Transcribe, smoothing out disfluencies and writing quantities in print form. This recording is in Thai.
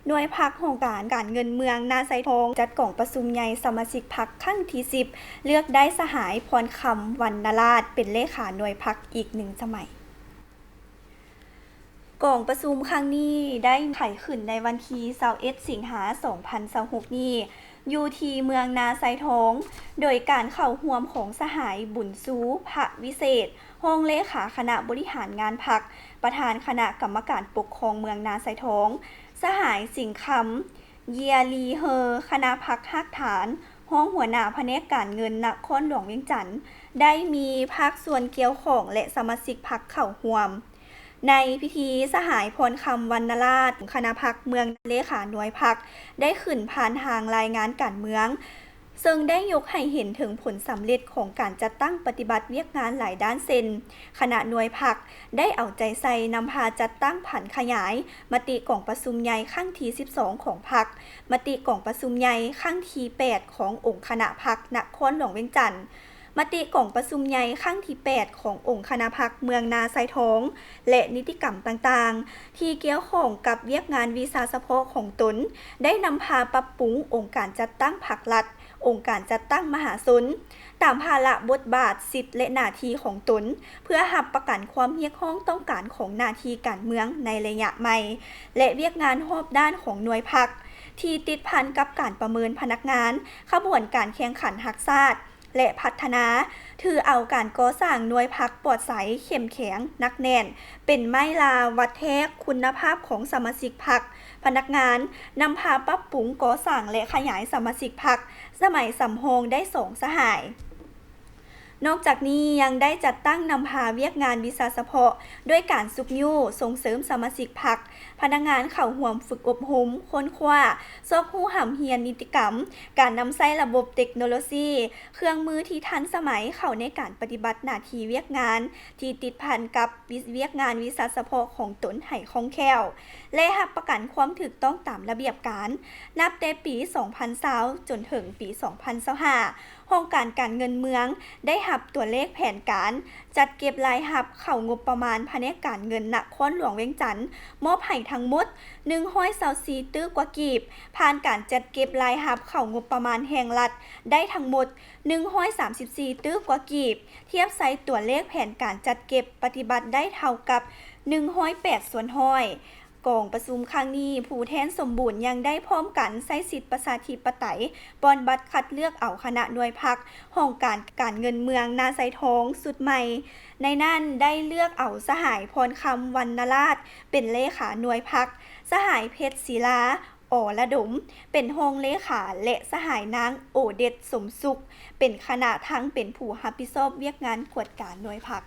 หน่วยพรรคโครงการเงินเมืองนาไซทองจัดกล่องประชุมใหญ่สมาชิกพรรคครั้งที่10เลือกได้สหายพรคำวรรณราชเป็นเลขาหน่วยพรรคอีก1 สมัยกล่องประชุมครั้งนี้ได้ไขขึ้นในวันที่21 สิงหาคม 2026 นี้อยู่ที่เมืองนาไซทองโดยการเข้าร่วมของสหายบุญซูพระวิเศษรองเลขาคณะบริหารงานพรรคประธานคณะกรรมการปกครองเมืองนาไซทองสหายสิงห์คำเยียรีเฮอคณะพรรคฮักฐานห้องหัวหน้าแผนกการเงินนครหลวงเวียงจันทน์ได้มีภาคส่วนเกี่ยวข้องและสมาชิกพรรคเข้าร่วมในพิธีสหายพรคำวรรณราชคณะพรรคเมืองเลขาหน่วยพรรคได้ขึ้นผ่านทางรายงานการเมืองซึ่งได้ยกให้เห็นถึงผลสำเร็จของการจัดตั้งปฏิบัติเวียกงานหลายด้านเช่นคณะหน่วยพรรคได้เอาใจใส่นำพาจัดตั้งผันขยายมติกล่องประชุมใหญ่ครั้งที่12ของพรรคมติกล่องประชุมใหญ่ครั้งที่8ขององค์คณะพรรคนครหลวงเวียงจันทน์มติกล่องประชุมใหญ่ครั้งที่8ขององค์คณะพรรคเมืองนาไซทองและนิติกรรมต่างๆที่เกี่ยวข้องกับเวียกงานวีซ่าเฉพาะของตนได้นำพาปรับปรุงองค์การจัดตั้งพรรครัฐองค์การจัดตั้งมหาชนตามภาระบทบาทสิทธิและหน้าที่ของตนเพื่อรับประกันความเรียกร้องต้องการของหน้าที่การเมืองในระยะใหม่และเวียกงานรอบด้านของหน่วยพรรคที่ติดพันกับการประเมินพนักงานขบวนการแข่งขันรักษาและพัฒนาถือเอาการก่อสร้างหน่วยพรรคปลอดใสเข้มแข็งนักแน่นเป็นไม้ลาวัดแท้คุณภาพของสมาชิกพรรคพนักงานนำพาปรับปรุงก่อสร้างและขยายสมาชิกพรรคสมัยสำโรงได้2 สหายนอกจากนี้ยังได้จัดตั้งนำพาเวียกงานวิชาเฉพาะด้วยการซุกยู่ส่งเสริมสมาชิกพรรคพนักงานเข้าร่วมฝึกอบรมค้นคว้าซอกฮู้ห่ำเฮียนนิติกรรมการนำใช้ระบบเทคโนโลยีเครื่องมือที่ทันสมัยเข้าในการปฏิบัติหน้าที่เวียกงานที่ติดพันกับเวียกงานวิชาเฉพาะของตนให้คล่องแคล่วและรับประกันความถูกต้องตามระเบียบการนับแต่ปี 2020 จนถึงปี 2025โครงการเงินเมืองได้หับตัวเลขแผนการจัดเก็บรายหับเข้างบประมาณแผนกการเงินนครหลวงเวียงจันทน์มอบให้ทั้งหมด124ตื้อกว่ากีบผ่านการจัดเก็บรายหับเข้างบประมาณแห่งรัฐได้ทั้งหมด134ตื้อกว่ากีบเทียบใส่ตัวเลขแผนการจัดเก็บปฏิบัติได้เท่ากับ108ส่วนห้อยกองประชุมครั้งนี้ผู้แทนสมบูรณ์ยังได้พร้อมกันใช้สิทธิประชาธิปไตยปอนบัตรคัดเลือกเอาคณะหน่วยพรรคห้องการเงินเมืองนาไซทองสุดใหม่ในนั้นได้เลือกเอาสหายพรคำวรรณราชเป็นเลขาหน่วยพรรคสหายเพชรศิลาอระดมเป็นห้องเลขาและสหายนางโอเดชสมสุขเป็นคณะทั้งเป็นผู้รับผิดชอบเวียกงานกวดการหน่วยพรรค